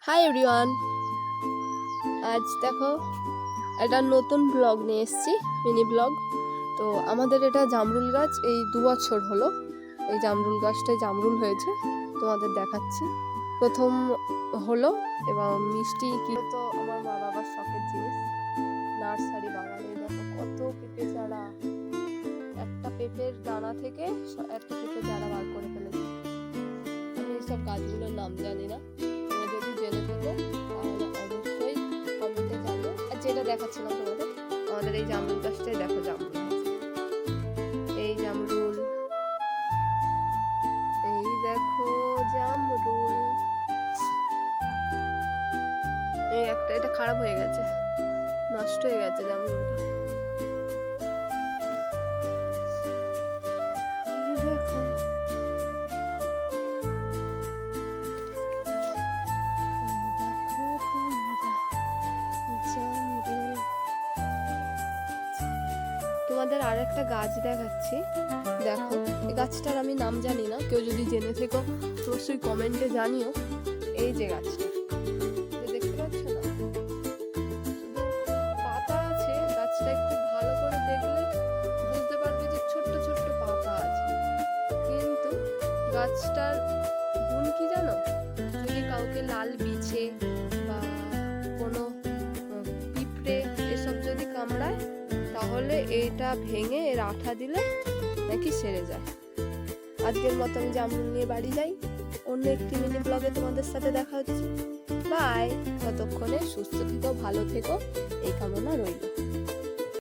Hi everyone, আজ দেখো একটা নতুন ব্লগ নিয়ে এসেছি, মিনি ব্লগ। তো আমাদের এটা জামরুল গাছ, এই 2 বছর হলো এই জামরুল গাছটায় জামরুল হয়েছে, তোমাদের দেখাচ্ছি। প্রথম হলো এবং মিষ্টি কি তো আমার মা বাবার শখের জিনিস। নার্সারি বাগানে দেখো কত পেঁপে চারা, একটা পেঁপের দানা থেকে একটা পেঁপে চারা বার করে ফেলেছি। আমি এইসব গাছগুলোর নাম জানি না, তোমরা যদি জেনে থাকো তাহলে অবশ্যই কমেন্টে জানিও। আর যেটা দেখাচ্ছিলাম তোমাদের, আমাদের এই জামরুল গাছটাই দেখো জামরুল, এই জামরুল, এই দেখো জামরুল। এই একটা, এটা খারাপ হয়ে গেছে, নষ্ট হয়ে গেছে জামরুলটা। তোমাদের আর একটা গাছ দেখাচ্ছি, দেখো এই গাছটার আমি নাম জানি না, কেউ যদি জেনে থেকো অবশ্যই কমেন্টে জানিও। এই যে গাছটা দেখতে পাচ্ছ না, পাতা আছে, গাছটা একটু ভালো করে দেখলে বুঝতে পারবে যে ছোট্ট ছোট্ট পাতা আছে, কিন্তু গাছটার গুণ কি জানো? যদি কাউকে লাল বিছে বা কোনো পিঁপড়ে এসব যদি কামড়ায়, তাহলে এটা ভেঙে এর আঠা দিলে নাকি সেরে যায়। আজকের মতো আমি জামরুল নিয়ে বাড়ি যাই, অন্য একটি মিনি ব্লগে তোমাদের সাথে দেখা হচ্ছে। বাই, ততক্ষণে সুস্থ থেকো, ভালো থেকো, এই কামনা রইল।